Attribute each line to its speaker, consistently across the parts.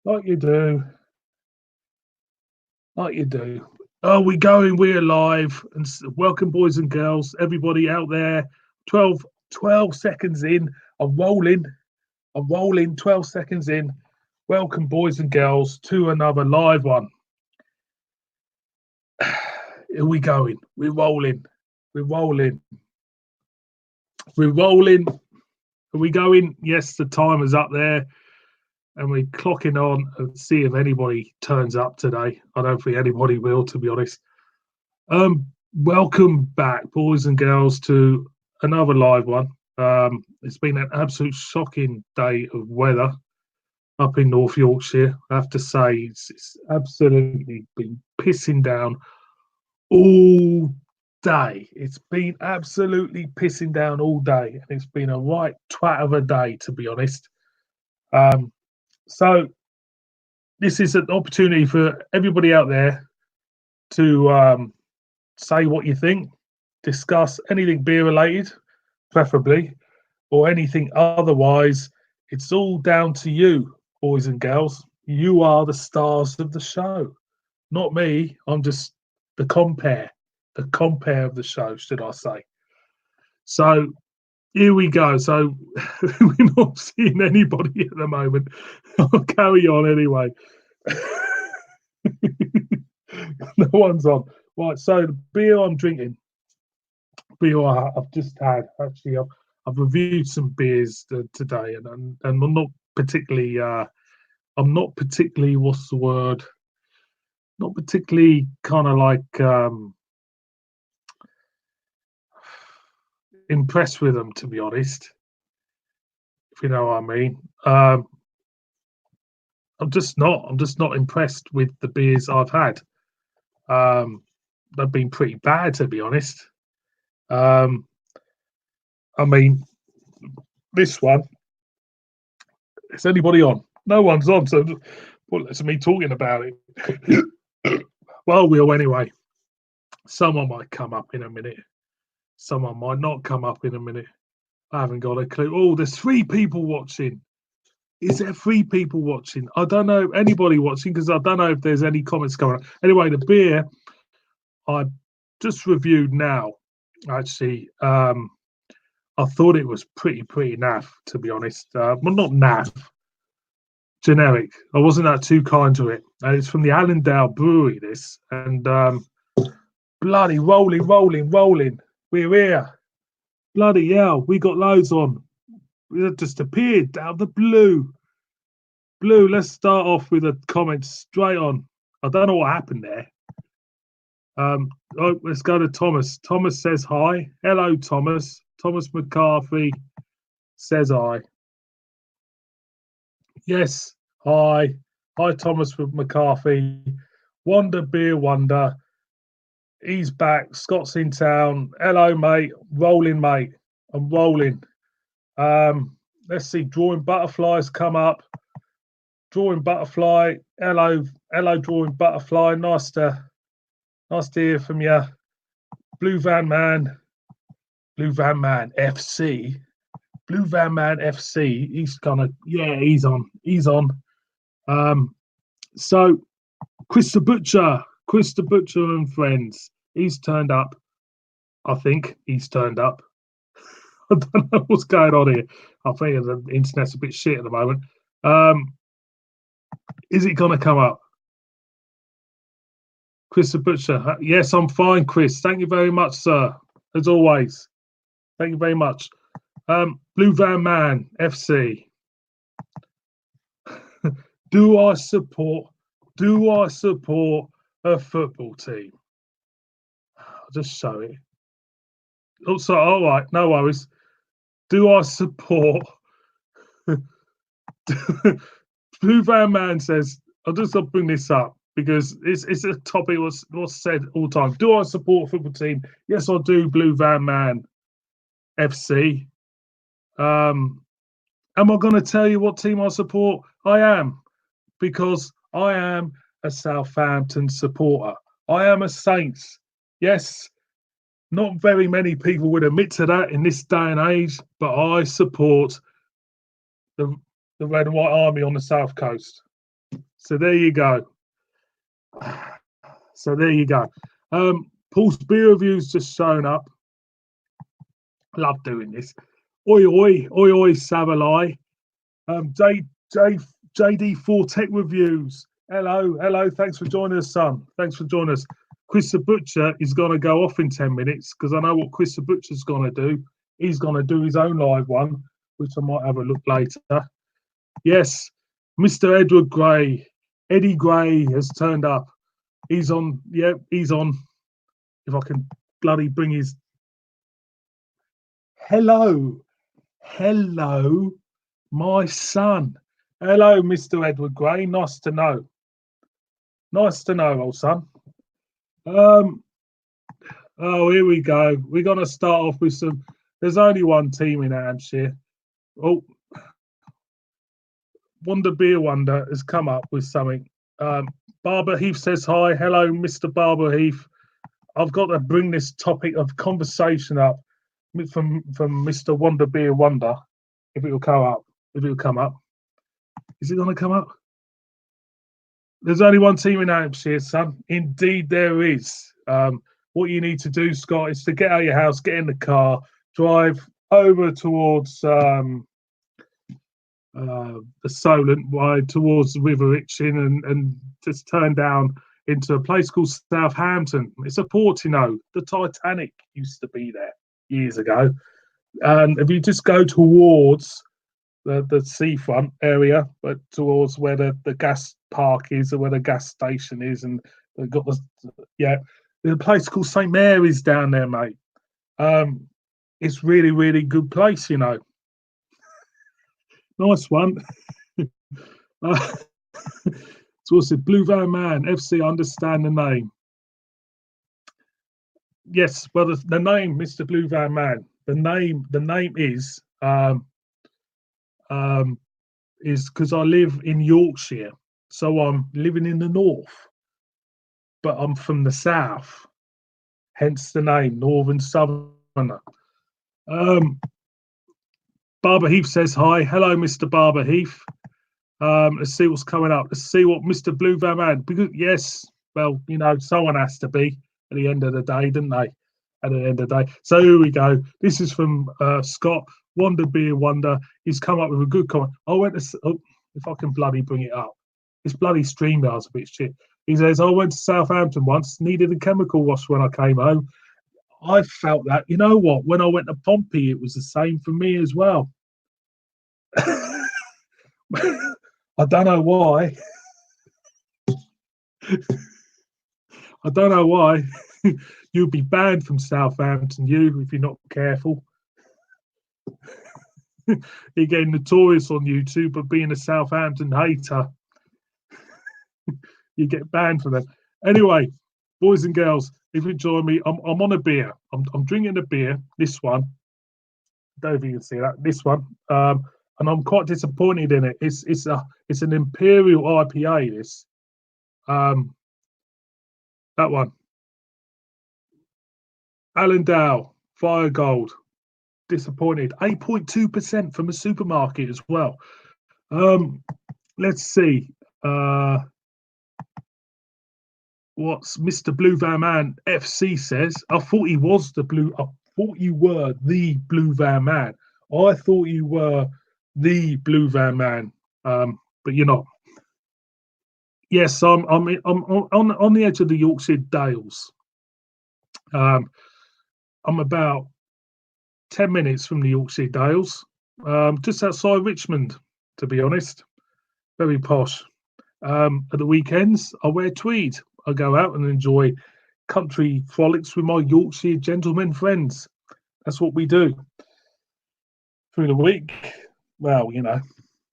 Speaker 1: like you do, like you do. Oh, we going, we're live. And welcome, boys and girls, everybody out there. 12 seconds in. I'm rolling. I'm rolling 12 seconds in. Welcome, boys and girls, to another live one. Here we going. We're rolling. We're rolling. We're rolling. Are we going? Yes, the timer's up there. And we're clocking on and see if anybody turns up today. I don't think anybody will, to be honest. Welcome back, boys and girls, to another live one. It's been an absolute shocking day of weather up in North Yorkshire. I have to say, it's absolutely been pissing down all day. It's been absolutely pissing down all day, and it's been a right twat of a day, to be honest. So this is an opportunity for everybody out there to say what you think, discuss anything beer related, preferably, or anything otherwise. It's all down to you, boys and girls. You are the stars of the show, not me. I'm just the compare of the show, should I say. So here we go. So we're not seeing anybody at the moment. I'll carry on anyway. No one's on. Right, so the beer I'm drinking, beer I've just had. Actually, I've reviewed some beers today, and I'm not particularly. I'm not particularly. What's the word? Not particularly kind of like impressed with them, to be honest. If you know what I mean. I'm just not. I'm just not impressed with the beers I've had. They've been pretty bad, to be honest. I mean, this one. Is anybody on? No one's on, so well, it's me talking about it. Well, we'll anyway. Someone might come up in a minute. Someone might not come up in a minute. I haven't got a clue. Oh, there's 3 people watching. Is there 3 people watching? I don't know anybody watching because I don't know if there's any comments going on. Anyway, the beer I just reviewed now. Actually, I thought it was pretty naff, to be honest. Well, not naff, generic. I wasn't that too kind to it. And it's from the Allendale Brewery, this. And bloody rolling. We're here. Bloody hell, we got loads on. It just appeared out of the blue. Let's start off with a comment straight on. I don't know what happened there. Let's go to Thomas. Thomas says hi. Hello, Thomas. Thomas McCarthy says hi. Yes, hi. Hi, Thomas McCarthy. Wonder Beer Wonder. He's back. Scott's in town. Hello, mate. Rolling, mate. I'm rolling. Let's see. Drawing Butterflies come up. Drawing Butterfly. Hello, Drawing Butterfly. Nice to hear from you. Blue Van Man FC. Blue Van Man FC. He's he's on. So Chris the Butcher and friends. He's turned up. I think he's turned up. I don't know what's going on here. I think the internet's a bit shit at the moment. Is it going to come up? Chris the Butcher. Yes, I'm fine, Chris. Thank you very much, sir. As always. Thank you very much. Blue Van Man FC. Do I support a football team? I'll just show it. Also, all right, no worries. Do I support Blue Van Man says, I'll just bring this up because it's a topic was said all the time. Do I support a football team? Yes, I do, Blue Van Man FC. Am I going to tell you what team I support? I am, because I am a Southampton supporter. I am a Saints. Yes, not very many people would admit to that in this day and age, but I support the Red and White Army on the South Coast. So there you go. So there you go. Paul's beer reviews just shown up. Love doing this. Oi oi oi oi Savalai. JD4 Tech Reviews. Hello. Thanks for joining us, son. Thanks for joining us. Chris the Butcher is going to go off in 10 minutes because I know what Chris the Butcher's going to do. He's going to do his own live one, which I might have a look later. Yes, Mr. Edward Gray. Eddie Gray has turned up. He's on. Yeah, he's on. If I can bloody bring his. Hello, my son. Hello, Mr. Edward Gray. Nice to know. Nice to know, old son. Oh, here we go. We're going to start off with some. There's only one team in Hampshire. Oh, Wonder Beer Wonder has come up with something. Barbara Heath says hi. Hello, Mr. Barbara Heath. I've got to bring this topic of conversation up from Mr. Wonder Beer Wonder. If it will come up. Is it going to come up? There's only one team in Hampshire, son. Indeed, there is. What you need to do, Scott, is to get out of your house, get in the car, drive over towards the Solent, wide towards the River Itchen, and just turn down into a place called Southampton. It's a port, you know. The Titanic used to be there years ago. And if you just go towards the seafront area, but towards where the gas park is or where the gas station is, and they've got there's a place called St Mary's down there, mate. It's really, really good place, you know. Nice one. So what's it? Blue Van Man FC. I understand the name. Yes, well, the name, Mr. Blue Van Man. The name is because I live in Yorkshire, so I'm living in the north, but I'm from the south, hence the name, Northern Southerner. Barbara Heath says hi. Hello, Mr. Barbara Heath. Let's see what's coming up. Let's see what Mr. Blue Van Man. Because yes, well, you know, someone has to be at the end of the day, didn't they? At the end of the day. So here we go. This is from Scott. Wonder Beer Wonder. He's come up with a good comment. I went to, if I can bloody bring it up. This bloody StreamYard's a bit shit. He says, I went to Southampton once, needed a chemical wash when I came home. I felt that, you know what, when I went to Pompey, it was the same for me as well. I don't know why. I don't know why. You'll be banned from Southampton, if you're not careful. You're getting notorious on YouTube for being a Southampton hater. You get banned for that. Anyway, boys and girls, if you join me, I'm on a beer. I'm drinking a beer. This one. I don't know if you can see that. This one. And I'm quite disappointed in it. It's an Imperial IPA. This. That one. Allendale Fire Gold. Disappointed. 8.2% from a supermarket as well. Let's see. What's Mr. Blue Van Man FC says? I thought he was the blue. I thought you were the Blue Van Man. I thought you were the Blue Van Man, but you're not. Yes, I'm on the edge of the Yorkshire Dales. I'm about 10 minutes from the Yorkshire Dales, just outside Richmond, to be honest. Very posh. At the weekends, I wear tweed. I go out and enjoy country frolics with my Yorkshire gentlemen friends. That's what we do. Through the week, well, you know,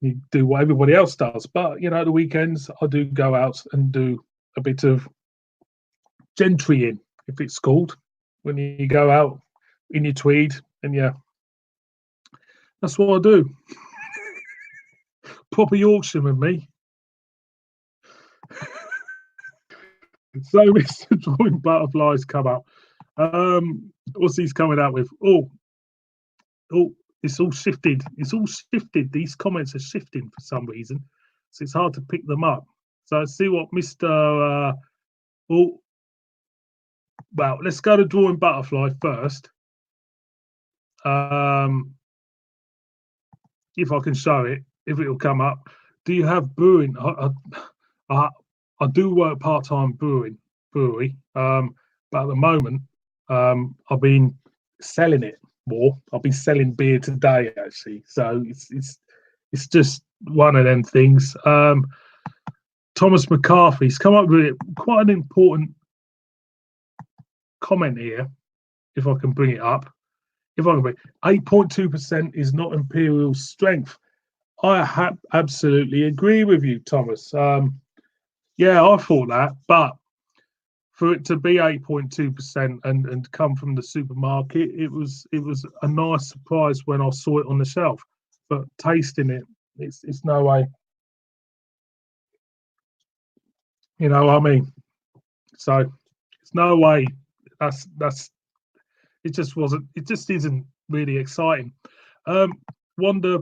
Speaker 1: you do what everybody else does. But, you know, the weekends, I do go out and do a bit of gentrying, if it's called, when you go out in your tweed and yeah. That's what I do. Proper Yorkshire with me. So Mr. Drawing Butterflies come up. What's he's coming out with? Oh, it's all shifted. It's all shifted. These comments are shifting for some reason. So it's hard to pick them up. So let's see what Mr. Oh, well, let's go to Drawing Butterfly first. If I can show it, if it'll come up. Do you have brewing? I do work part-time brewery, but at the moment, I've been selling it more. I've been selling beer today actually, so it's just one of them things. Thomas McCarthy's come up with quite an important comment here. If I can bring it up, if I can bring 8.2% is not imperial strength. I absolutely agree with you, Thomas. Yeah, I thought that, but for it to be 8.2% and come from the supermarket, it was a nice surprise when I saw it on the shelf. But tasting it, it's no way. You know what I mean? So it's no way. That's it. Just wasn't. It just isn't really exciting. Wonder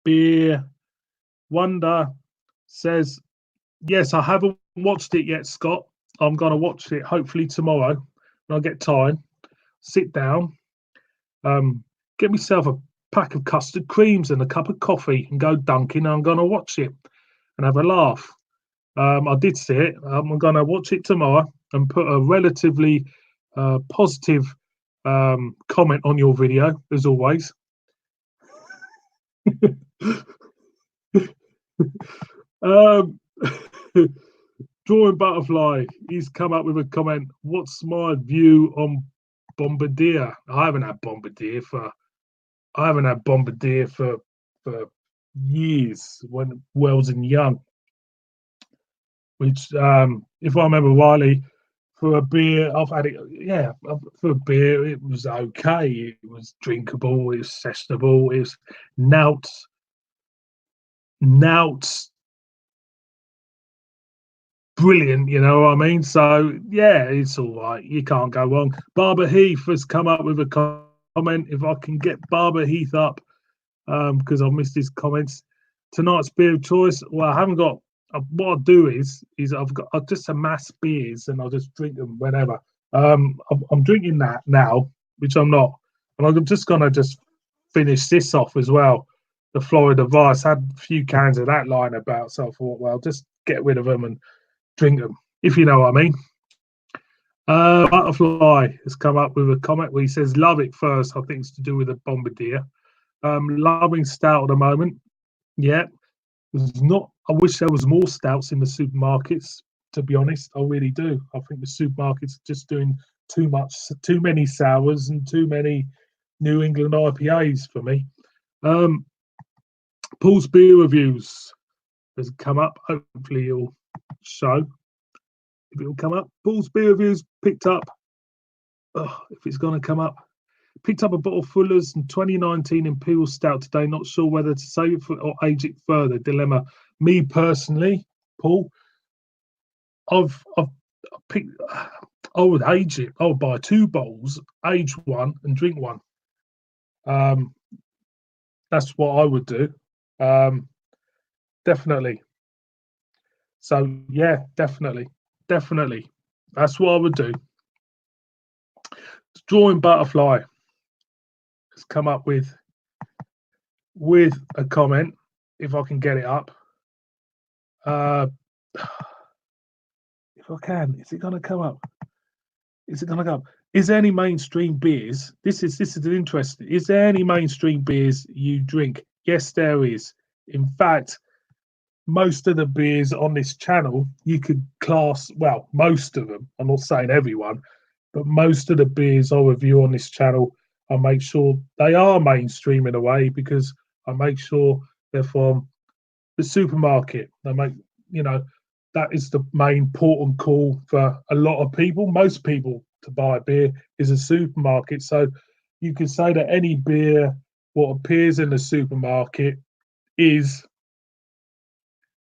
Speaker 1: Beer Wonder says, yes, I haven't watched it yet, Scott. I'm going to watch it hopefully tomorrow when I get time. Sit down, get myself a pack of custard creams and a cup of coffee and go dunking. I'm going to watch it and have a laugh. I did see it. I'm going to watch it tomorrow and put a relatively positive comment on your video, as always. Drawing Butterfly, he's come up with a comment. What's my view on Bombardier? I haven't had Bombardier for years when Wells and Young. Which, if I remember rightly, for a beer, I've had it. Yeah, for a beer, it was okay. It was drinkable. It was sessionable. It was Nouts brilliant, you know what I mean? So yeah, it's all right. You can't go wrong. Barber Heath has come up with a comment. If I can get Barber Heath up, because I missed his comments. Tonight's beer of choice. Well, I haven't got. What I'll do is I'll just amass beers and I'll just drink them whenever. I'm drinking that now, which I'm not, and I'm just gonna just finish this off as well. The Florida Vice had a few cans of that lying about, so I thought, well, just get rid of them and drink them, if you know what I mean. Butterfly has come up with a comment where he says, love it first. I think it's to do with the Bombardier. Loving stout at the moment. Yeah. There's not, I wish there was more stouts in the supermarkets, to be honest. I really do. I think the supermarkets are just doing too many sours and too many New England IPAs for me. Paul's beer reviews has come up. Hopefully it'll show. If it'll come up. Paul's beer reviews picked up. If it's going to come up. Picked up a bottle of Fuller's 2019 Imperial Stout today. Not sure whether to save it or age it further. Dilemma. Me personally, Paul, I've picked. I would age it. I would buy 2 bottles, age one, and drink one. That's what I would do. Definitely. So yeah, definitely. That's what I would do. Drawing Butterfly has come up with a comment. If I can get it up, if I can, is it going to come up? Is it going to come up? Is there any mainstream beers? This is interesting. Is there any mainstream beers you drink? Yes, there is. In fact, most of the beers on this channel you could class, well, most of them. I'm not saying everyone, but most of the beers I review on this channel, I make sure they are mainstream in a way because I make sure they're from the supermarket. They make, that is the main port and call for a lot of people. Most people to buy beer is a supermarket. So you can say that any beer what appears in the supermarket is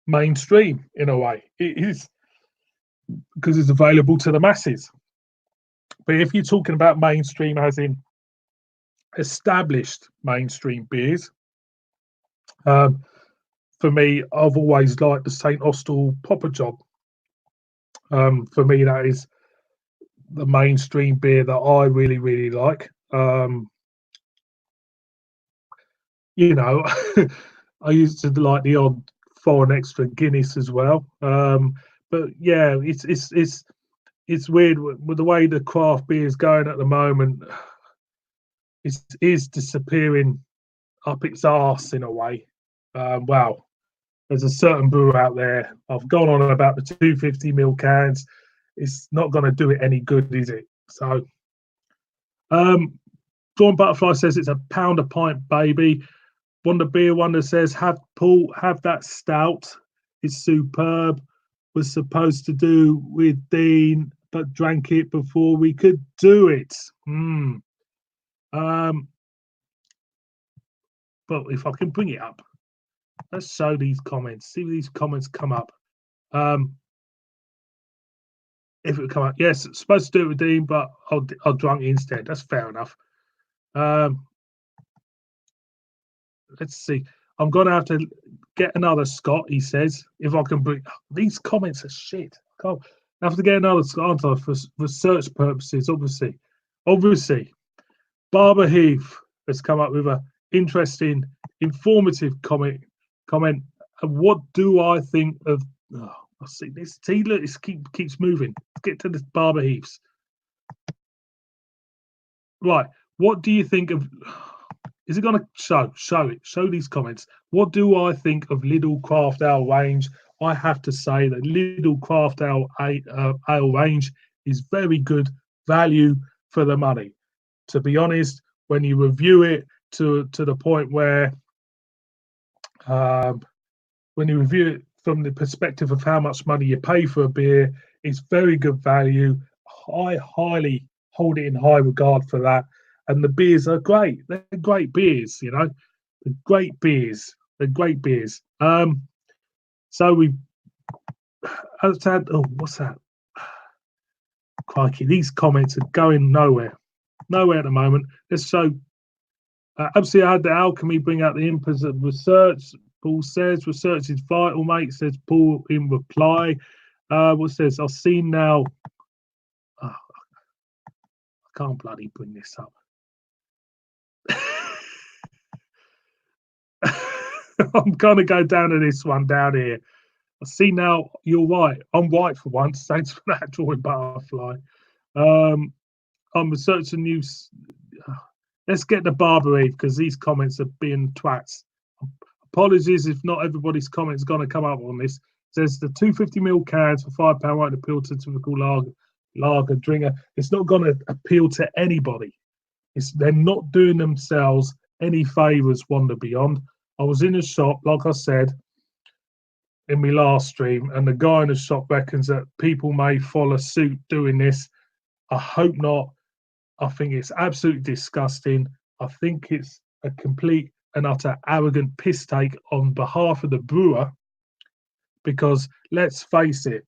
Speaker 1: mainstream in a way. It is because it's available to the masses. But if you're talking about mainstream as in established mainstream beers, for me, I've always liked the St Austell Popper Job. For me, that is the mainstream beer that I really, really like. You know, I used to like the odd foreign extra Guinness as well. But yeah, it's weird with the way the craft beer is going at the moment. It is disappearing up its arse in a way. Wow, there's a certain brew out there. I've gone on about the 250 ml cans. It's not going to do it any good, is it? So, Dawn Butterfly says it's a pound a pint, baby. Wonder Beer Wonder says, have that stout. It's superb. Was supposed to do with Dean, but drank it before we could do it. But if I can bring it up, let's show these comments. See if these comments come up. If it come up, yes, supposed to do it with Dean, but I'll drunk it instead. That's fair enough. Let's see. I'm gonna have to get another Scott. He says, if I can bring these comments are shit. I can't. I have to get another Scott for research purposes. Obviously, Barbara Heath has come up with a interesting, informative comment. What do I think of? Oh, I see this. See, look, it keeps moving. Let's get to the Barbara Heaths. Right. What do you think of? Is it going to show these comments? What do I think of Lidl Craft Ale range? I have to say that Lidl Craft Ale range is very good value for the money. To be honest, when you review it to the point where, when you review it from the perspective of how much money you pay for a beer, it's very good value. I highly hold it in high regard for that. And the beers are great. They're great beers, you know. They're great beers. They're great beers. So we had, oh, what's that? Crikey, these comments are going nowhere. Nowhere at the moment. Let's show. Obviously, I had the alchemy bring out the inputs of research. Paul says research is vital, mate. Says Paul in reply. What says I've seen now. Oh, I can't bloody bring this up. I'm gonna go down to this one down here. I see now. You're right. I'm right for once. Thanks for that, Drawing Butterfly. I'm researching news. Let's get the Barbara Eve because these comments are being twats. Apologies if not everybody's comments going to come up on this. It says the 250 ml cans for £5 won't appeal to typical lager drinker. It's not going to appeal to anybody. They're not doing themselves any favours. Wander Beyond. I was in a shop, like I said in my last stream, and the guy in the shop reckons that people may follow suit doing this. I hope not. I think it's absolutely disgusting. I think it's a complete and utter arrogant piss take on behalf of the brewer, because let's face it,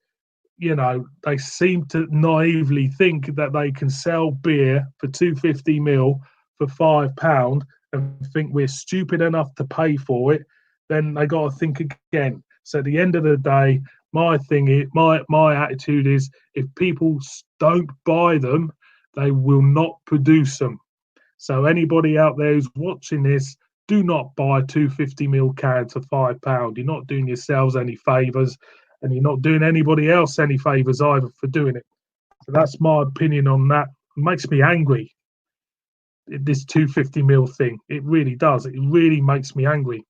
Speaker 1: you know, they seem to naively think that they can sell beer for 250 ml for £5 and think we're stupid enough to pay for it. Then they got to think again. So at the end of the day, my thing is, my attitude is, if people don't buy them, they will not produce them. So anybody out there who's watching this, do not buy 250 ml cans for £5. You're not doing yourselves any favours, and you're not doing anybody else any favours either for doing it. So that's my opinion on that. It makes me angry, this 250 ml thing. It really does. It really makes me angry.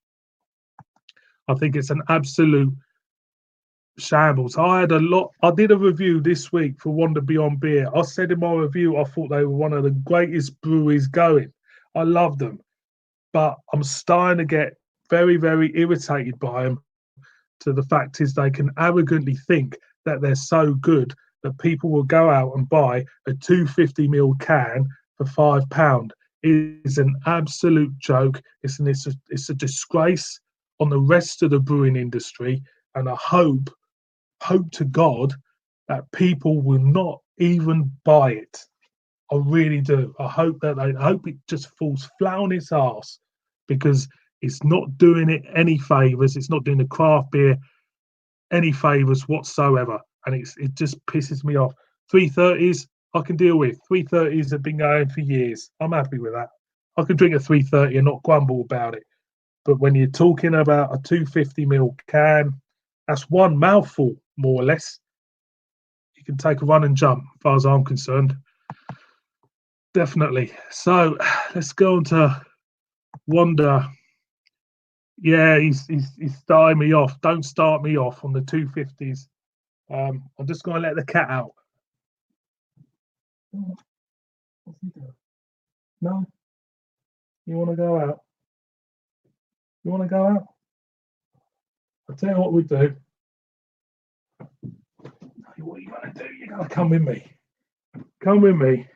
Speaker 1: I think it's an absolute shambles. I did a review this week for Wander Beyond Beer. I said in my review I thought they were one of the greatest breweries going. I love them, but I'm starting to get very, very irritated by them. To the fact is, they can arrogantly think that they're so good that people will go out and buy a 250 ml can for £5. It is an absolute joke. It's a disgrace on the rest of the brewing industry, and I hope to God that people will not even buy it. I really do. I hope it just falls flat on its arse, because It's not doing it any favors. It's not doing the craft beer any favors whatsoever, and it just pisses me off. 330s I can deal with. 330s have been going for years. I'm happy with that. I can drink a 330 and not grumble about it. But when you're talking about a 250 ml can, that's one mouthful more or less. You can take a run and jump, as far as I'm concerned. Definitely. So let's go on to Wanda. Yeah, he's starting me off. Don't start me off on the 250s. I'm just going to let the cat out. What's he doing? No? You want to go out? You want to go out? I'll tell you what we do. What you want to do? You got to come with me. Come with me.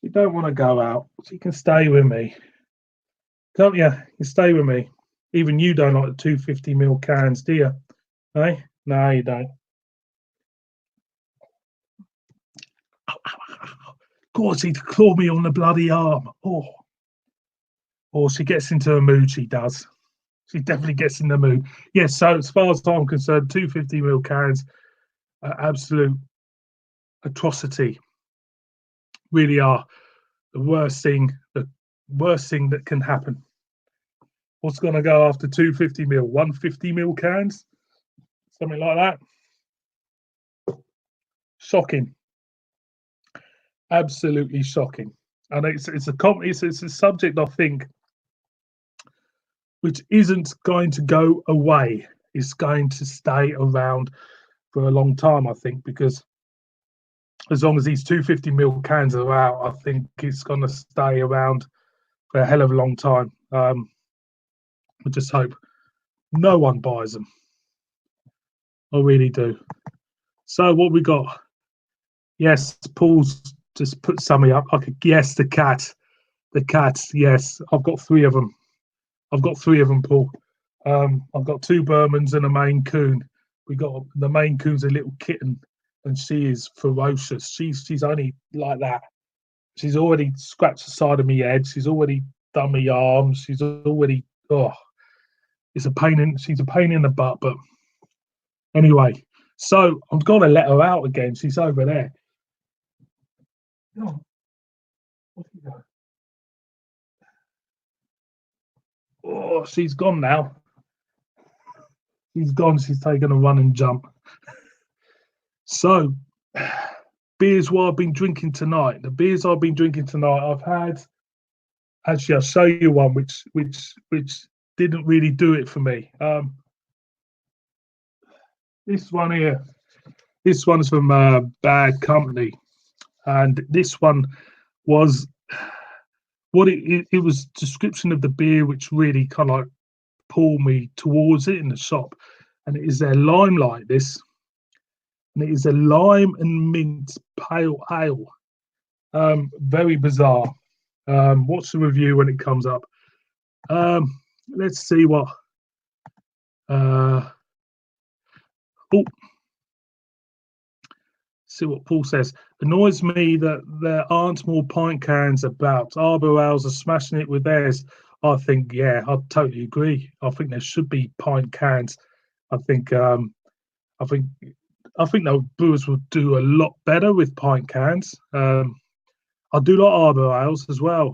Speaker 1: You don't want to go out, so you can stay with me. Can't you? You stay with me. Even you don't like the 250 ml cans, do you? Hey? No, you don't. Of course, he'd claw me on the bloody arm. Oh, she gets into a mood, she does. She definitely gets in the mood. Yes, so as far as I'm concerned, 250 ml cans are absolute atrocity. Really are the worst thing that can happen. What's going to go after 250 ml? 150 ml cans? Something like that? Shocking. Absolutely shocking. And it's a subject, I think, which isn't going to go away. It's going to stay around for a long time, I think, because as long as these 250 ml cans are out, I think it's going to stay around for a hell of a long time. I just hope no one buys them. I really do. So what we got? Yes, Paul's just put something up. Okay, yes, the cat. The cats, yes. I've got three of them. Paul. I've got two Burmans and a Maine Coon. We got the Maine Coon's a little kitten, and she is ferocious. She's only like that. She's already scratched the side of my head. She's already done my arms. She's already she's a pain in the butt. But anyway, so I'm gonna let her out again. She's over there. Oh, what's he doing? Oh, she's gone now. She's gone. She's taken a run and jump. So, beers what I've been drinking tonight. The beers I've been drinking tonight, I've had. Actually, I'll show you one which didn't really do it for me. This one here. This one's from Bad Company, and this one was what it was. Description of the beer which really kind of like pulled me towards it in the shop, and it is their Limelight. This. And it is a lime and mint pale ale. Very bizarre. Watch the review when it comes up. Let's see what. See what Paul says. Annoys me that there aren't more pint cans about. Arbor Ales are smashing it with theirs. I think, yeah, I totally agree. I think there should be pint cans. I think the brewers will do a lot better with pint cans. I do like Arbor Ales as well.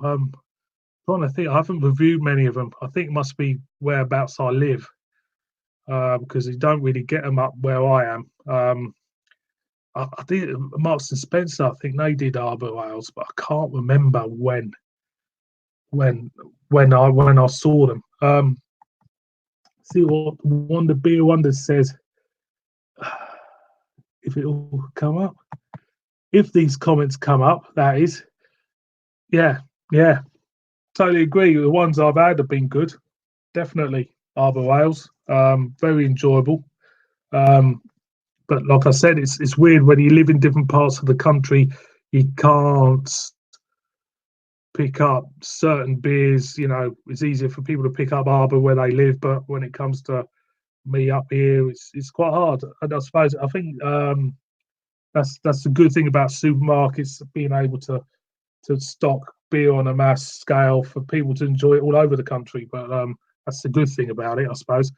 Speaker 1: Trying to think, I haven't reviewed many of them. I think it must be whereabouts I live because you don't really get them up where I am. I did Marks and Spencer. I think they did Arbor Ales, but I can't remember when I saw them. See what Wonder Beer Wonder says. If it will come up, if these comments come up, that is, yeah, totally agree. The ones I've had have been good, definitely. Arbor Ales, very enjoyable. But like I said, it's weird when you live in different parts of the country, you can't pick up certain beers. You know, it's easier for people to pick up Arbor where they live, but when it comes to me up here, it's quite hard. And I think that's the good thing about supermarkets, being able to stock beer on a mass scale for people to enjoy it all over the country. But that's the good thing about it, I suppose.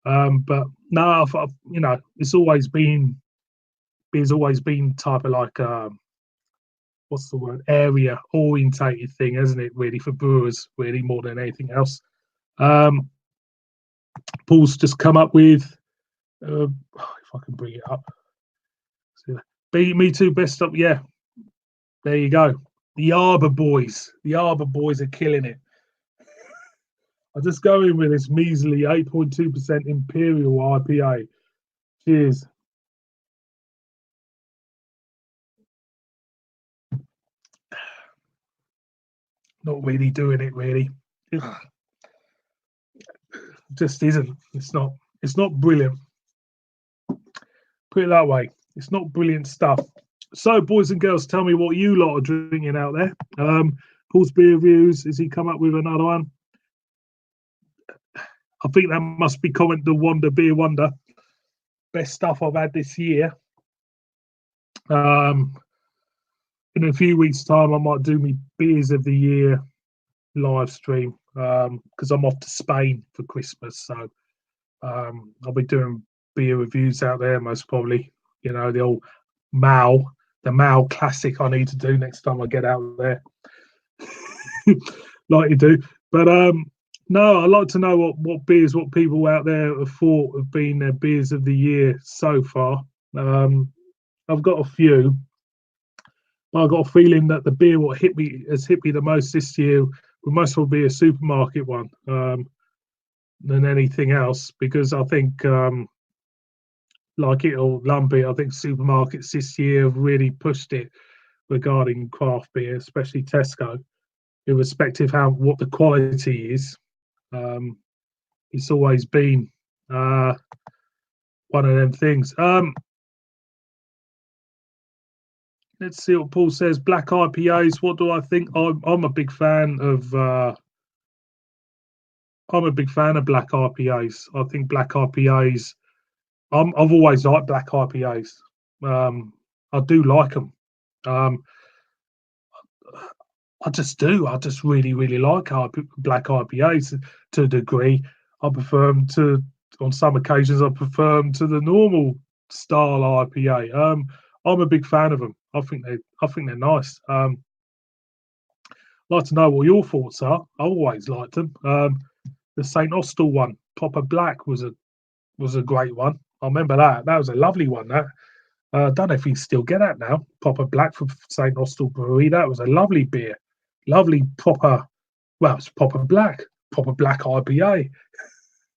Speaker 1: But no, you know, it's always been beer's always been type of like what's the word, area orientated thing, hasn't it? Really, for brewers, really more than anything else. Um, Paul's just come up with if I can bring it up. Beat Me Too best up, yeah. There you go. The Arbor Boys. The Arbor Boys are killing it. I'll just go in with this measly 8.2% Imperial IPA. Cheers. Not really doing it, really. Just isn't. It's not. It's not brilliant. Put it that way. It's not brilliant stuff. So, boys and girls, tell me what you lot are drinking out there. Paul's beer reviews. Has he come up with another one? I think that must be comment the Wonder Beer Wonder. Best stuff I've had this year. In a few weeks' time, I might do me beers of the year live stream because I'm off to Spain for Christmas. So I'll be doing beer reviews out there most probably. You know, the old Mao, the Mao classic I need to do next time I get out there. Like you do. But no, I'd like to know what beers, what people out there have thought have been their beers of the year so far. I've got a few. I've got a feeling that the beer what has hit me the most this year will most probably be a supermarket one than anything else, because I think like it or lump it, I think supermarkets this year have really pushed it regarding craft beer, especially Tesco, irrespective of what the quality is. It's always been one of them things. Let's see what Paul says. Black IPAs. What do I think? I'm a big fan of. I'm a big fan of black IPAs. I think black IPAs. I've always liked black IPAs. I do like them. I just do. I just really, really like black IPAs to a degree. I prefer them to. On some occasions, I prefer them to the normal style IPA. I'm a big fan of them. I think they're nice. I'd like to know what your thoughts are. I always liked them. The Saint Austell one, Proper Black, was a great one. I remember that. That was a lovely one. That I don't know if you still get that now. Proper Black from Saint Austell Brewery. That was a lovely beer. Lovely proper. Well, it's Proper Black IPA.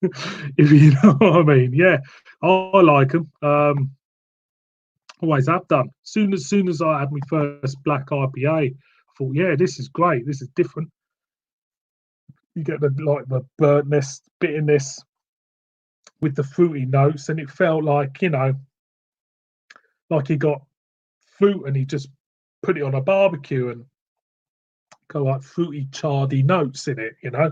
Speaker 1: If you know what I mean. Yeah, I like them. Always have done. Soon as I had my first black IPA, I thought, yeah, this is great. This is different. You get the burntness, bitterness with the fruity notes, and it felt like, you know, like he got fruit and he just put it on a barbecue and got like fruity, chardy notes in it. You know,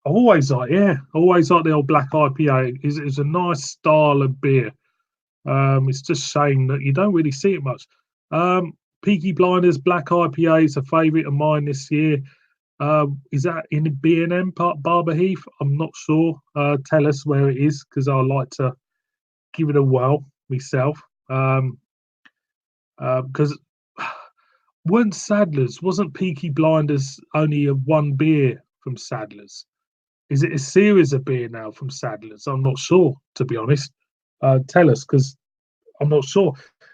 Speaker 1: I always like the old black IPA. It's a nice style of beer. It's just shame that you don't really see it much. Peaky Blinders Black IPA is a favourite of mine this year. Is that in B&M Park Barber Heath? I'm not sure. Tell us where it is, because I like to give it a whirl myself. Because wasn't Peaky Blinders only a one beer from Sadler's? Is it a series of beer now from Sadler's? I'm not sure, to be honest. Tell us, because I'm not sure.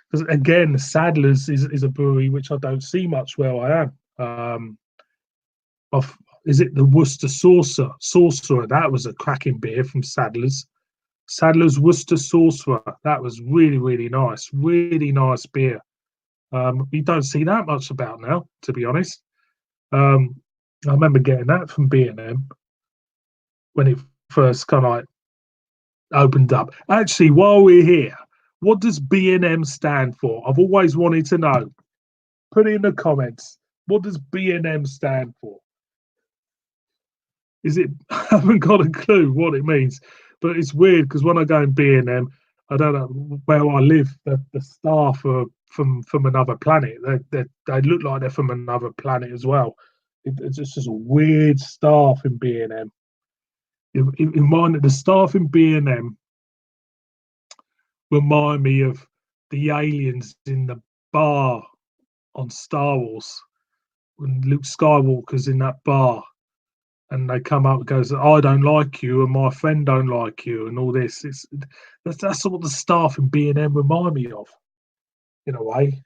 Speaker 1: Because again, Sadler's is a brewery which I don't see much where I am. Is it the Worcester Sorcerer? That was a cracking beer from Sadler's. Sadler's Worcester Sorcerer. That was really, really nice. Really nice beer. You don't see that much about now, to be honest. I remember getting that from B&M when it first kind of like opened up. Actually, while we're here, what does B&M stand for? I've always wanted to know. Put it in the comments. What does B&M stand for? Is it? I haven't got a clue what it means, but it's weird because when I go in B&M, I don't know where I live. The staff are from another planet. They look like they're from another planet as well. It's just a weird staff in B&M. In mind, the staff in B&M remind me of the aliens in the bar on Star Wars when Luke Skywalker's in that bar and they come up and goes, I don't like you and my friend don't like you and all this. That's what the staff in B&M remind me of, in a way.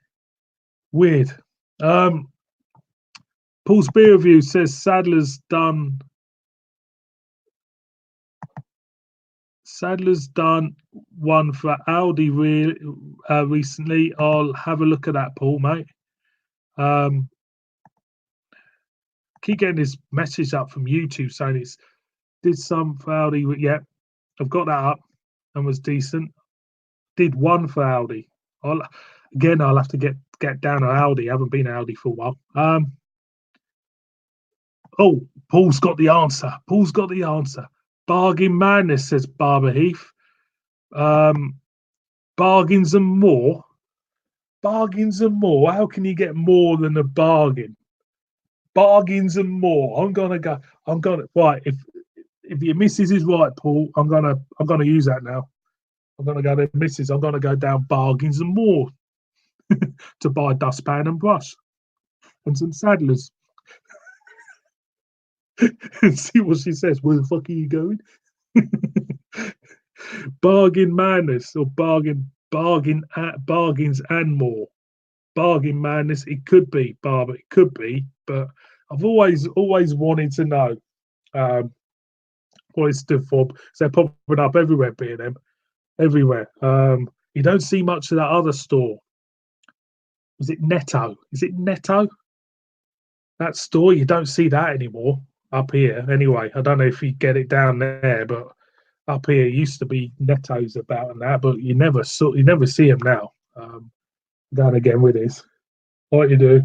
Speaker 1: Weird. Paul's Beer Review says Sadler's done one for Aldi recently. I'll have a look at that, Paul, mate. Keep getting this message up from YouTube saying it's did some for Aldi. Yeah, I've got that up and was decent. Did one for Aldi. I'll have to get down to Aldi. I haven't been to Aldi for a while. Oh, Paul's got the answer. Bargain madness, says Barbara Heath. Bargains and more. How can you get more than a bargain? Bargains and more. I'm gonna right. If your missus is right, Paul, I'm gonna use that now. I'm gonna go to missus. I'm gonna go down Bargains and More to buy a dustpan and brush and some Sadlers and see what she says. Where the fuck are you going? Bargain madness or bargains and more. Bargain madness. It could be, Barbara. It could be, but I've always wanted to know what it stood for. So they're popping up everywhere, B&M, everywhere. You don't see much of that other store. Was it Netto? Is it Netto? That store, you don't see that anymore up here. Anyway, I don't know if you get it down there, but up here used to be Nettos about and that, but you never see them now. Down again with this. What you do?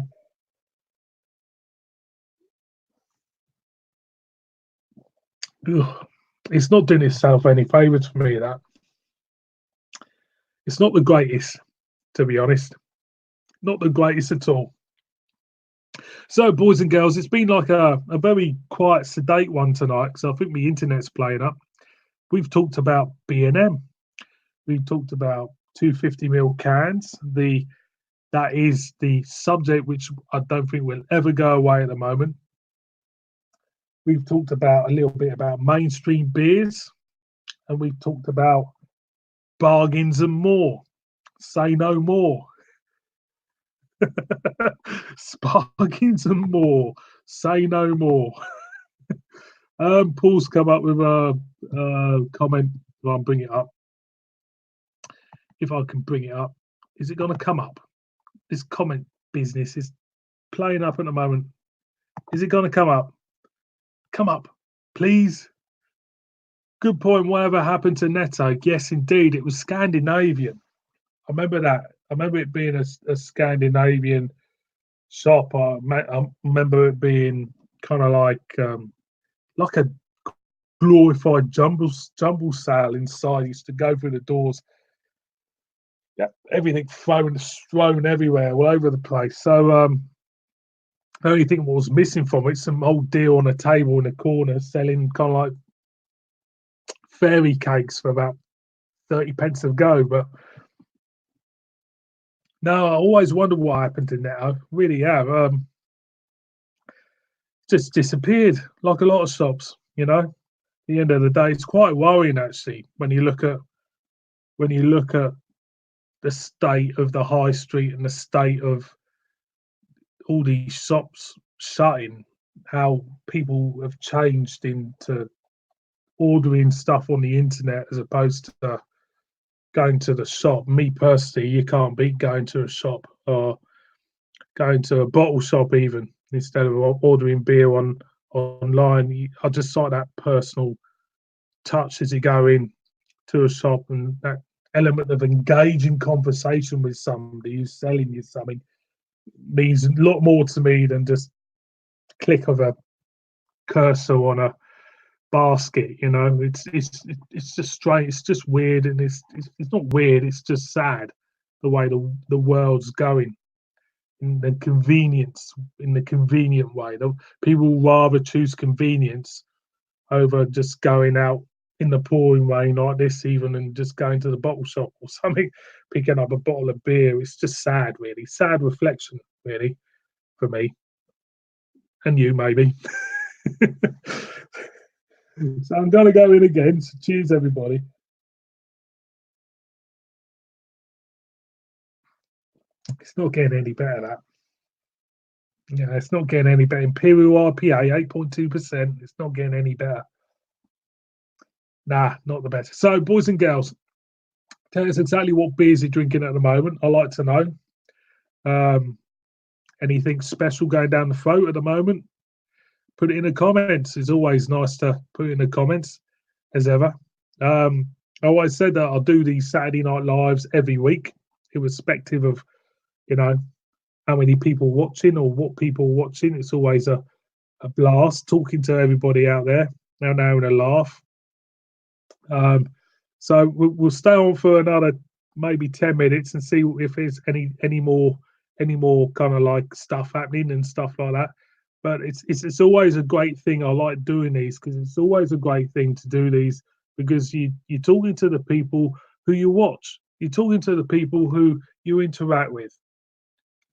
Speaker 1: Ugh. It's not doing itself any favours for me, that. It's not the greatest, to be honest. Not the greatest at all. So, boys and girls, it's been like a very quiet, sedate one tonight because I think the internet's playing up. We've talked about B&M. We've talked about 250ml cans. That is the subject which I don't think will ever go away at the moment. We've talked about a little bit about mainstream beers, and we've talked about bargains and more. Say no more. Bargains and more. Say no more. Paul's come up with a comment. I'll bring it up. If I can bring it up, is it going to come up? This comment business is playing up at the moment. Is it going to come up? Come up, please. Good point. Whatever happened to Netto? Yes, indeed. It was Scandinavian. I remember that. I remember it being a Scandinavian shop. I remember it being kind of like a glorified jumble sale inside. Used to go through the doors. Yeah, everything thrown everywhere, all over the place. So the only thing what was missing from it, some old deal on a table in a corner selling kind of like fairy cakes for about 30 pence a go. But no, I always wonder what happened to Netto. Really have. Just disappeared like a lot of shops. At the end of the day, it's quite worrying actually when you look at the state of the high street and the state of all these shops shutting, how people have changed into ordering stuff on the internet as opposed to going to the shop. Me personally, you can't beat going to a shop or going to a bottle shop even instead of ordering beer online. I just like that personal touch as you go in to a shop, and that element of engaging conversation with somebody who's selling you something means a lot more to me than just click of a cursor on a basket. It's just strange. It's just weird, and it's not weird. It's just sad the way the world's going. the convenience, in the convenient way. People rather choose convenience over just going out in the pouring rain like this, even, and just going to the bottle shop or something, picking up a bottle of beer. It's just sad, really. Sad reflection, really, for me. And you, maybe. So I'm going to go in again. So cheers, everybody. It's not getting any better, that. Yeah, it's not getting any better. Imperial IPA, 8.2%. It's not getting any better. Nah, not the best. So, boys and girls, tell us exactly what beers you're drinking at the moment. I like to know. Anything special going down the throat at the moment? Put it in the comments. It's always nice to put it in the comments, as ever. I always said that I'll do these Saturday night lives every week, irrespective of, how many people watching or what people watching. It's always a blast talking to everybody out there. Now and a laugh. So we'll stay on for another maybe 10 minutes and see if there's any more kind of like stuff happening and stuff like that. But it's always a great thing. I like doing these because it's always a great thing to do these, because you're talking to the people who you watch. You're talking to the people who you interact with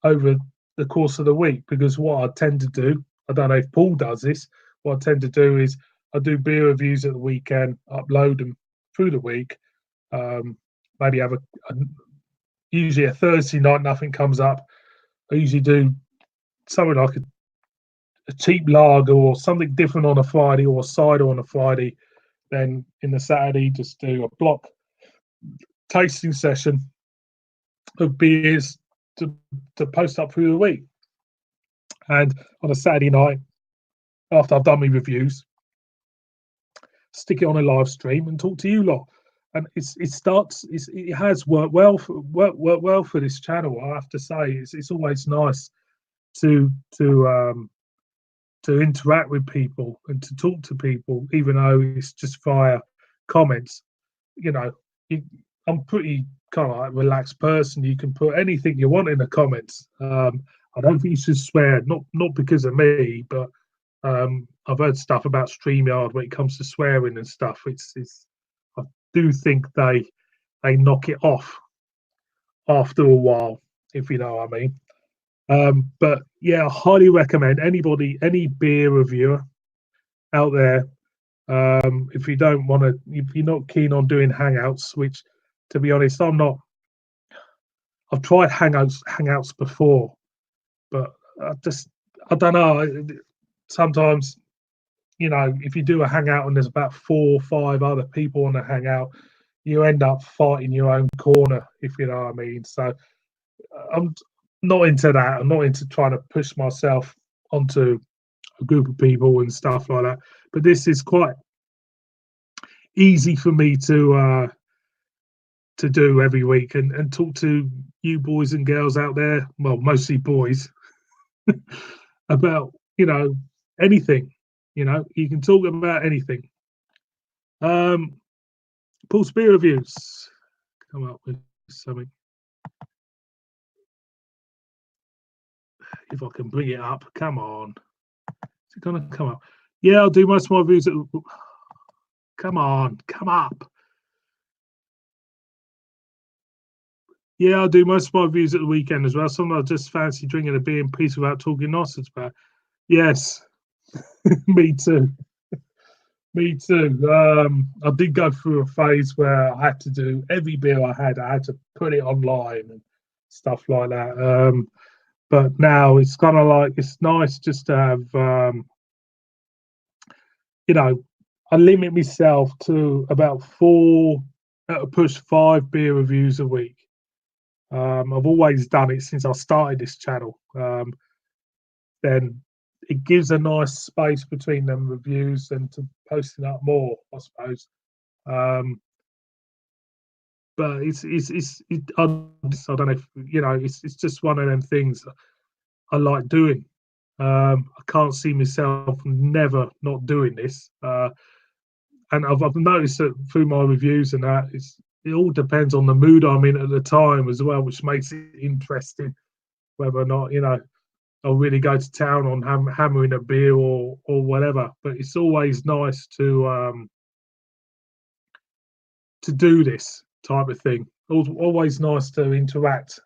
Speaker 1: over the course of the week. Because what I tend to do, I don't know if Paul does this, what I tend to do is I do beer reviews at the weekend, upload them through the week. Maybe have usually a Thursday night, nothing comes up. I usually do something like a cheap lager or something different on a Friday, or a cider on a Friday. Then in the Saturday, just do a block tasting session of beers to post up through the week. And on a Saturday night, after I've done my reviews, stick it on a live stream and talk to you lot. And it has worked well for this channel. I have to say, it's always nice to interact with people and to talk to people, even though it's just via comments. I'm pretty kind of like relaxed person. You can put anything you want in the comments. I don't think you should swear, not because of me, but I've heard stuff about StreamYard when it comes to swearing and stuff. I do think they knock it off after a while, if you know what I mean. But yeah, I highly recommend any beer reviewer out there. If you don't want to, if you're not keen on doing hangouts, which, to be honest, I'm not. I've tried hangouts before, but I don't know. Sometimes, if you do a hangout and there's about 4 or 5 other people on the hangout, you end up fighting your own corner, if you know what I mean. So I'm not into that. I'm not into trying to push myself onto a group of people and stuff like that. But this is quite easy for me to do every week and talk to you boys and girls out there. Well, mostly boys about anything. You can talk about anything. Paul's beer reviews. Come up with something. If I can bring it up, come on. Is it gonna come up? Yeah, I'll do most of my reviews. Come on, come up. Yeah, I'll do most of my reviews at the weekend as well. Sometimes I just fancy drinking a beer in peace without talking nonsense about it. Yes, me too. Me too. I did go through a phase where I had to do every beer I had to put it online and stuff like that. But now it's kind of like, it's nice just to have, I limit myself to about 4, at a push 5 beer reviews a week. I've always done it since I started this channel. Then it gives a nice space between them reviews and to posting up more, I suppose. But I don't know if, it's just one of them things I like doing. I can't see myself never not doing this. And I've noticed that through my reviews and that, it all depends on the mood I'm in at the time as well, which makes it interesting. whether or not, I'll really go to town on hammering a beer or whatever. But it's always nice to do this type of thing. Always nice to interact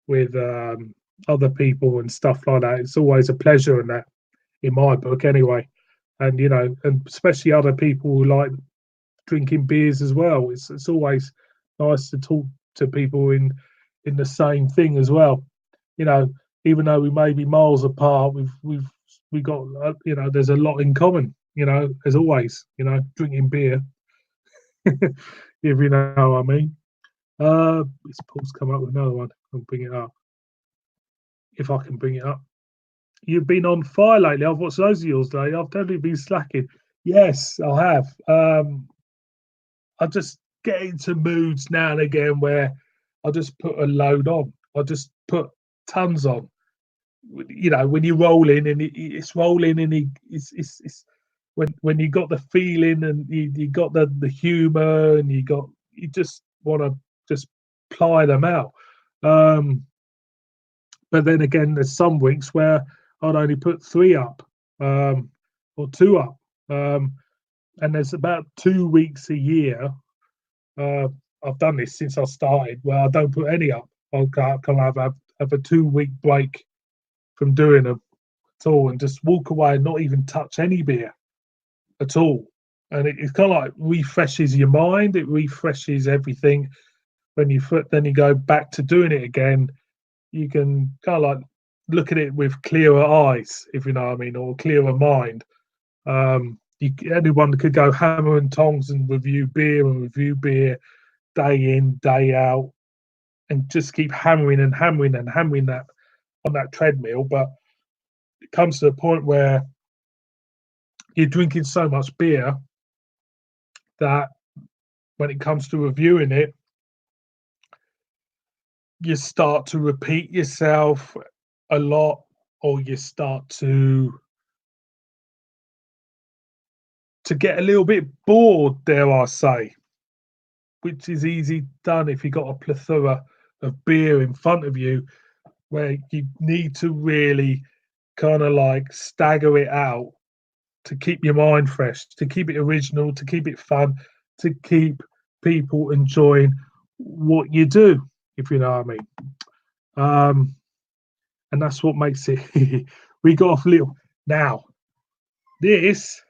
Speaker 1: with other people and stuff like that. It's always a pleasure, in that, in my book, anyway. And and especially other people who like drinking beers as well. It's always nice to talk to people in the same thing as well. You know, even though we may be miles apart, we got there's a lot in common. As always, drinking beer, if you know what I mean. It's Paul's come up with another one. I'll bring it up if I can bring it up. You've been on fire lately. I've watched those of yours lately. I've definitely been slacking. Yes, I have. I just get into moods now and again where I just put a load on. I just put tons on. When you roll in and it's rolling and it's when you got the feeling and you got the humor and you just want to just ply them out. But then again, there's some weeks where I'd only put 3 up, or 2 up. And there's about 2 weeks a year. I've done this since I started, where I don't put any up. I'll have a 2-week break from doing them at all, and just walk away and not even touch any beer at all. And it's kind of like refreshes your mind. It refreshes everything. Then you go back to doing it again. You can kind of like look at it with clearer eyes, if you know what I mean, or clearer mind. Anyone could go hammer and tongs and review beer day in, day out, and just keep hammering and hammering and hammering that on that treadmill. But it comes to a point where you're drinking so much beer that when it comes to reviewing it, you start to repeat yourself a lot, or you start to get a little bit bored, dare I say, which is easy done if you've got a plethora of beer in front of you, where you need to really kind of like stagger it out to keep your mind fresh, to keep it original, to keep it fun, to keep people enjoying what you do, if you know what I mean. And that's what makes it. We got off little. Now, this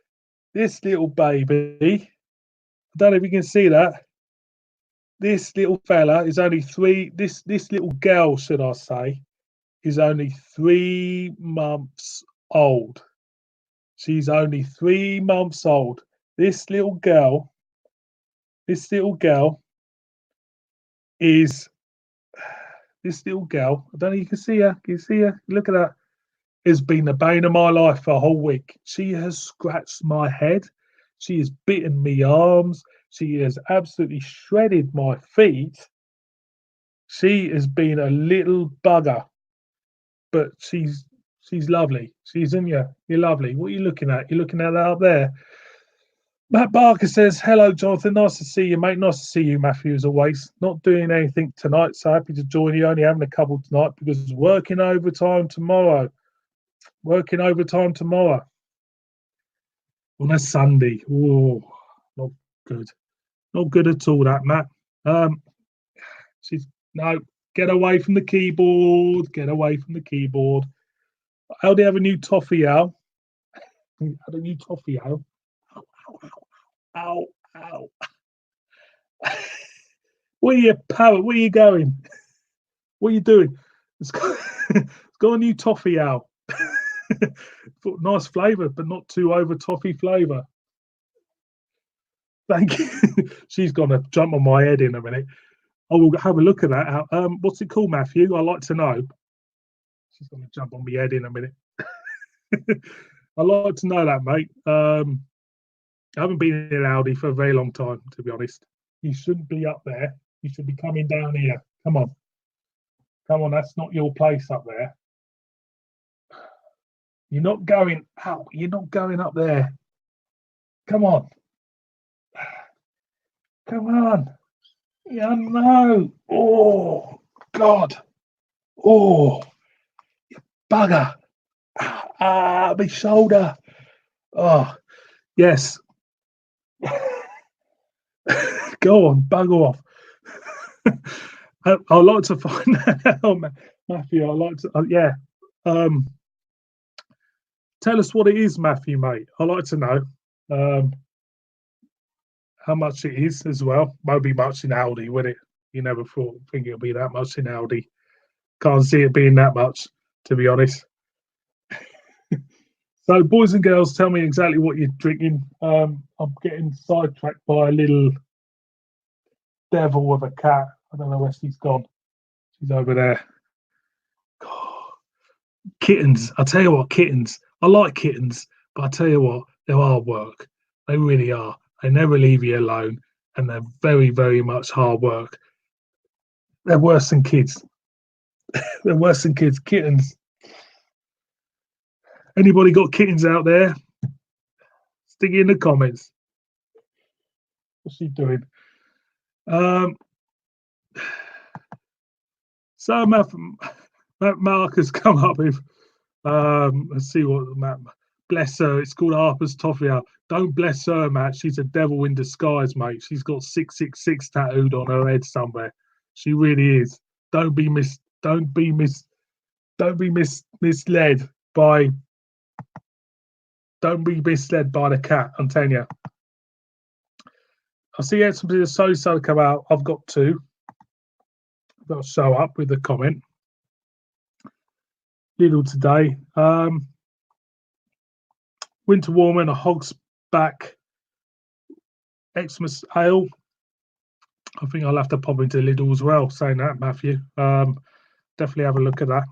Speaker 1: little baby, I don't know if you can see that. This little fella is only 3. This little girl, should I say, is only 3 months old. She's only 3 months old. This little girl is this little girl. I don't know if you can see her. Can you see her? Look at that. Has been the bane of my life for a whole week. She has scratched my head. She has bitten me arms. She has absolutely shredded my feet. She has been a little bugger, but she's lovely. She's in you. You're lovely. What are you looking at? You're looking at that up there. Matt Barker says, "Hello, Jonathan. Nice to see you, mate. Nice to see you, Matthew, as always. Not doing anything tonight, so happy to join you. Only having a couple tonight because working overtime tomorrow. Working overtime tomorrow on a Sunday. Oh, not good. Not good at all, that, Matt. She's no, get away from the keyboard. Get away from the keyboard. How do you have a new toffee, Al? Had a new toffee, Al. Ow, ow. Where are you, parrot? Where are you going? What are you doing? It's got a new toffee, Al. Nice flavour, but not too over toffee flavour. Thank you. She's gonna jump on my head in a minute. I will have a look at that. What's it called, Matthew? I'd like to know. She's gonna jump on my head in a minute. I'd like to know that, mate. I haven't been in Audi for a very long time, to be honest. You shouldn't be up there. You should be coming down here. Come on. Come on, that's not your place up there. You're not going out. You're not going up there. Come on. Come on. Yeah, no. Oh, God. Oh, bugger. My shoulder. Oh, yes. Go on, bugger off. I'd like to find out, Matthew. I'd like to, yeah. Um, tell us what it is, Matthew, mate. I'd like to know how much it is as well. Won't be much in Aldi, would it? You never think it'll be that much in Aldi. Can't see it being that much, to be honest. So, boys and girls, tell me exactly what you're drinking. I'm getting sidetracked by a little devil of a cat. I don't know where she's gone. She's over there. God. Kittens. I tell you what, kittens. I like kittens, but I tell you what, they're hard work. They really are. They never leave you alone, and they're very, very much hard work. They're worse than kids. They're worse than kids. Kittens. Anybody got kittens out there? Stick it in the comments. What's she doing? So Mark has come up with. Let's see what Matt. Bless her. It's called Harper's Toffee Hour. Don't bless her, Matt. She's a devil in disguise, mate. She's got 666 tattooed on her head somewhere. She really is. Don't be misled by. Don't be misled by the cat. I'm telling you. I see somebody so come out. I've got two. I've got to show up with a comment. Little today. Winter Warmer, a Hog's Back Xmas Ale. I think I'll have to pop into Lidl as well, saying that, Matthew. Definitely have a look at that.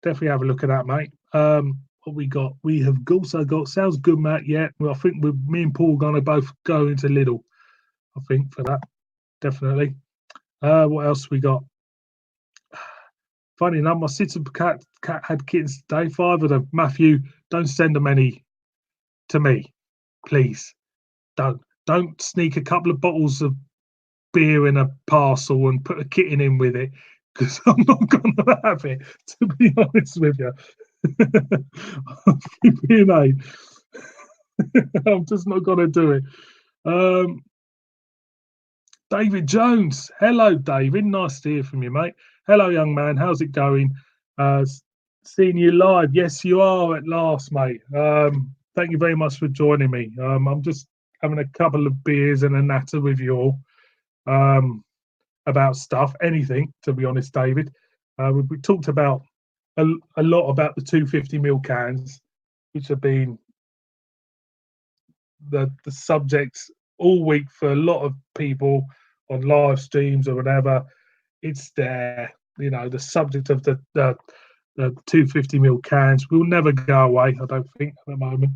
Speaker 1: Definitely have a look at that, mate. What we got? We have also got, sounds good, Matt. Yeah, well, I think me and Paul are going to both go into Lidl, I think, for that. Definitely. What else we got? Funny enough, my sister cat had kittens today, 5 of them. Matthew, don't send them any to me, please. Don't sneak a couple of bottles of beer in a parcel and put a kitten in with it, because I'm not going to have it, to be honest with you. I'm just not going to do it. David Jones. Hello, David. Nice to hear from you, mate. Hello, young man. How's it going? Seeing you live. Yes, you are at last, mate. Thank you very much for joining me. I'm just having a couple of beers and a natter with you all about stuff, anything, to be honest, David. We talked about a lot about the 250ml cans, which have been the subjects all week for a lot of people on live streams or whatever. It's there, the subject of the 250ml cans will never go away, I don't think, at the moment.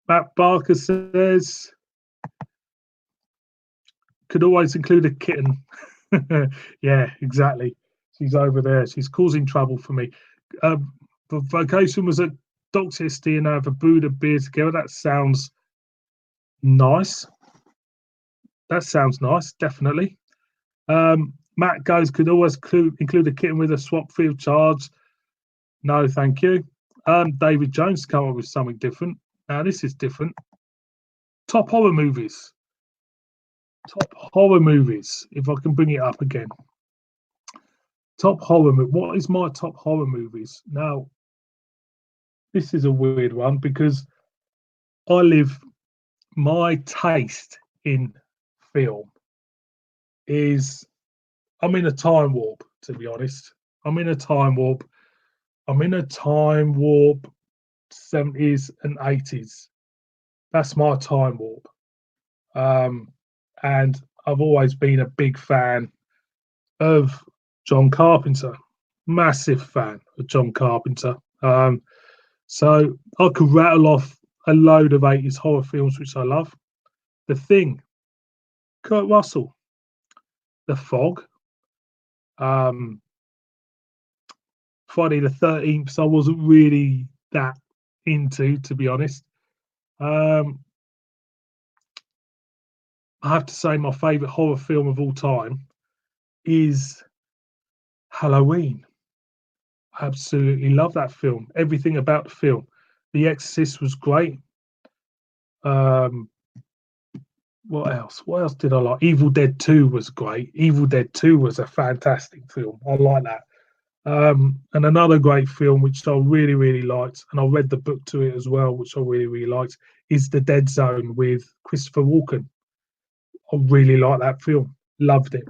Speaker 1: Matt Barker says could always include a kitten. Yeah, exactly. She's over there. She's causing trouble for me. The vocation was at Doxisty and have a Buddha beer together. That sounds nice. That sounds nice, definitely. Matt goes could always include a kitten with a swap field charge. No, thank you. David Jones come up with something different. Now this is different. Top horror movies. Top horror movies. If I can bring it up again. Top horror movie. What is my top horror movies? Now, this is a weird one because my taste in film is, I'm in a time warp, to be honest. I'm in a time warp. 70s and 80s. That's my time warp. And I've always been a big fan of John Carpenter. Massive fan of John Carpenter. So I could rattle off a load of 80s horror films which I love. The Thing, Kurt Russell, The Fog, Friday the 13th, I wasn't really that into, to be honest. I have to say my favourite horror film of all time is Halloween. I absolutely love that film. Everything about the film. The Exorcist was great. Um, what else? What else did I like? Evil Dead 2 was great. Evil Dead 2 was a fantastic film. I like that. And another great film which I really, really liked, and I read the book to it as well, which I really, really liked, is The Dead Zone with Christopher Walken. I really like that film. Loved it.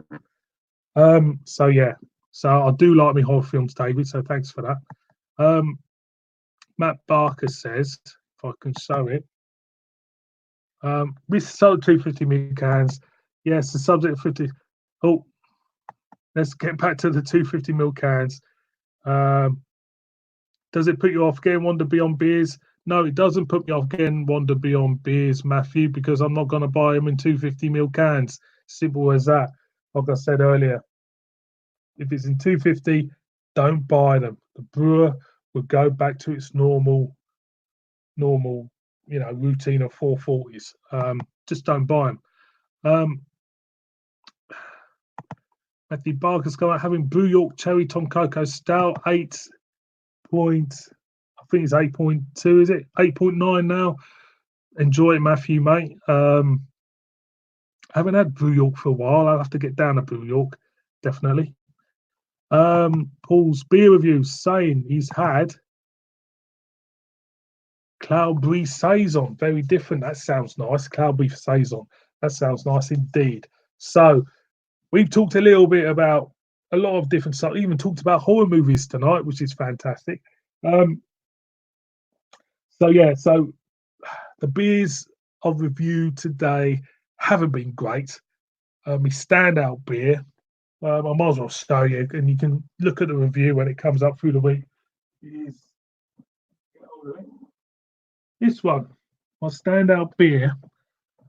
Speaker 1: So yeah. So I do like my horror films, David. So thanks for that. Matt Barker says, if I can show it, we sold 250 ml cans. Yes, the subject of 50. Oh, let's get back to the 250 ml cans. Does it put you off getting Wander Beyond beers? No, it doesn't put me off getting Wander Beyond beers, Matthew, because I'm not going to buy them in 250 ml cans. Simple as that. Like I said earlier, if it's in 250, don't buy them. The brewer will go back to its normal, routine of 440s. Just don't buy them. Matthew Barker's going out having Brew York Cherry Tom Cocoa Stout 8 point. I think it's 8.2. Is it 8.9 now? Enjoy it, Matthew, mate. I haven't had Brew York for a while. I'll have to get down to Brew York, definitely. Paul's beer review saying he's had Cloud Breeze Saison. Very different. That sounds nice. Cloud Breeze Saison. That sounds nice indeed. So we've talked a little bit about a lot of different stuff. Even talked about horror movies tonight, which is fantastic. So the beers I've reviewed today haven't been great. My standout beer, I might as well show you, and you can look at the review when it comes up through the week. Is this one, my standout beer,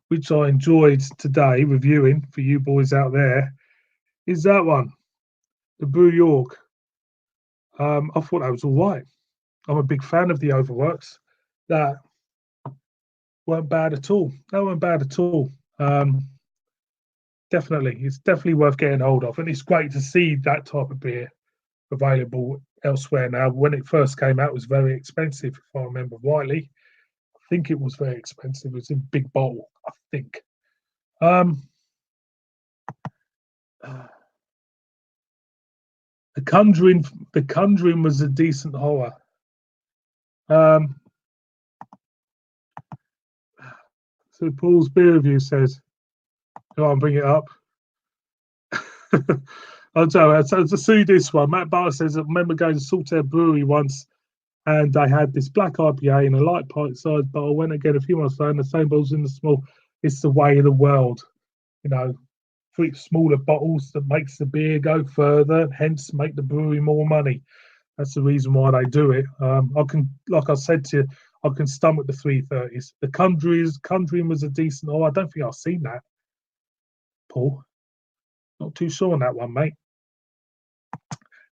Speaker 1: which I enjoyed today reviewing for you boys out there, is that one, the Brew York. I thought that was all right. I'm a big fan of the Overworks. That weren't bad at all. That weren't bad at all. Definitely, it's definitely worth getting hold of, and it's great to see that type of beer available elsewhere now. When it first came out, it was very expensive, if I remember rightly. I think it was very expensive. It was in big bottle, I think. The Conjuring was a decent horror. So Paul's beer review says, I'll bring it up. I'll tell you, so to see this one, Matt Barter says, I remember going to Saltaire Brewery once and they had this black IPA in a light pint sized bottle. Went again a few months later, and the same bottles in the small. It's the way of the world, smaller bottles that makes the beer go further, hence make the brewery more money. That's the reason why they do it. I can, like I said to you, I can stomach the 330s. The Conjuring was a decent. Oh, I don't think I've seen that, Paul. Not too sure on that one, mate.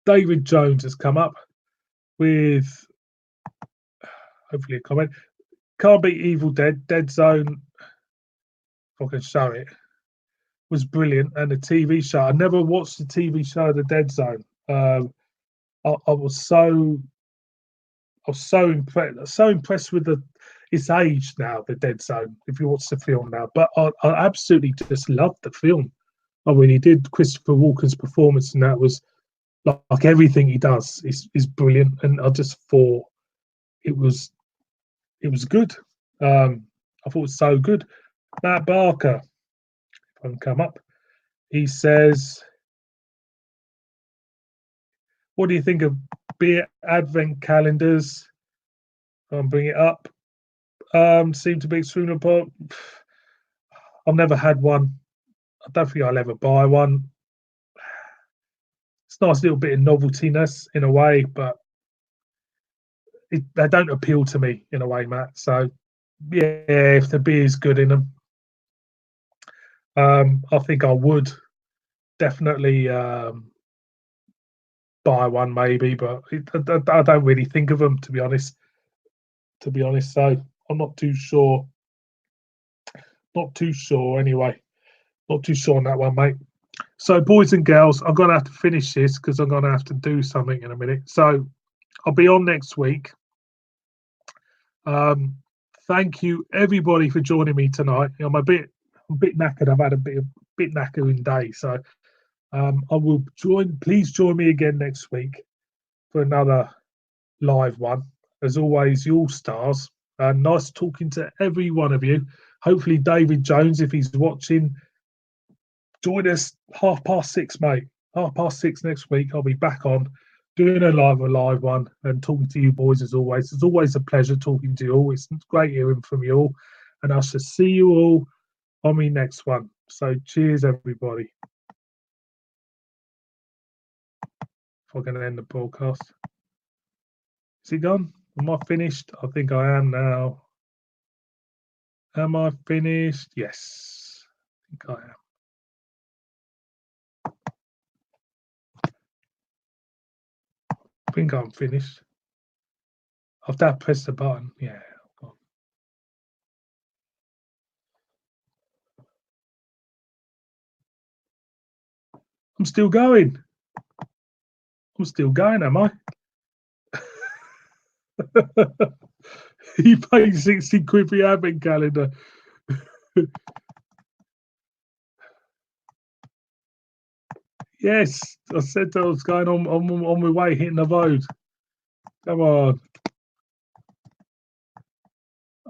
Speaker 1: David Jones has come up with hopefully a comment. Can't beat Evil Dead. Dead Zone, if I can show it, was brilliant. And the TV show, I never watched the TV show The Dead Zone. I was so impressed with its age now, The Dead Zone, if you watch the film now. But I absolutely just loved the film. I really did. Christopher Walken's performance in that was like everything he does is brilliant, and I just thought it was good. I thought it was so good. Matt Barker, if I can come up, he says, "What do you think of beer advent calendars?" I'll bring it up. Seem to be extremely important. I've never had one. I don't think I'll ever buy one. It's a nice little bit of noveltiness in a way, but they don't appeal to me in a way, Matt. So, yeah, if the beer's good in them, I think I would definitely buy one, maybe. But I don't really think of them, to be honest. So I'm not too sure. Not too sure, anyway. Not too sure on that one, mate. So, boys and girls, I'm going to have to finish this because I'm going to have to do something in a minute. So, I'll be on next week. Thank you, everybody, for joining me tonight. I'm a bit knackered. I've had a bit knackering day. So, I will join. Please join me again next week for another live one. As always, you all stars. Nice talking to every one of you. Hopefully, David Jones, if he's watching, join us 6:30, mate. 6:30 next week. I'll be back on doing a live one and talking to you boys as always. It's always a pleasure talking to you all. It's great hearing from you all. And I shall see you all on my next one. So cheers, everybody. If I can end the broadcast. Is he gone? Am I finished? I think I am now. Am I finished? Yes, I think I am. I think I'm finished. I've that pressed the button. Yeah. I'm still going. I'm still going, am I? You paid 60 quid for your advent calendar. Yes, I said that I was going on my way, hitting the road. Come on.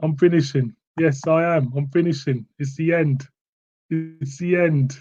Speaker 1: I'm finishing. Yes, I am. I'm finishing. It's the end. It's the end.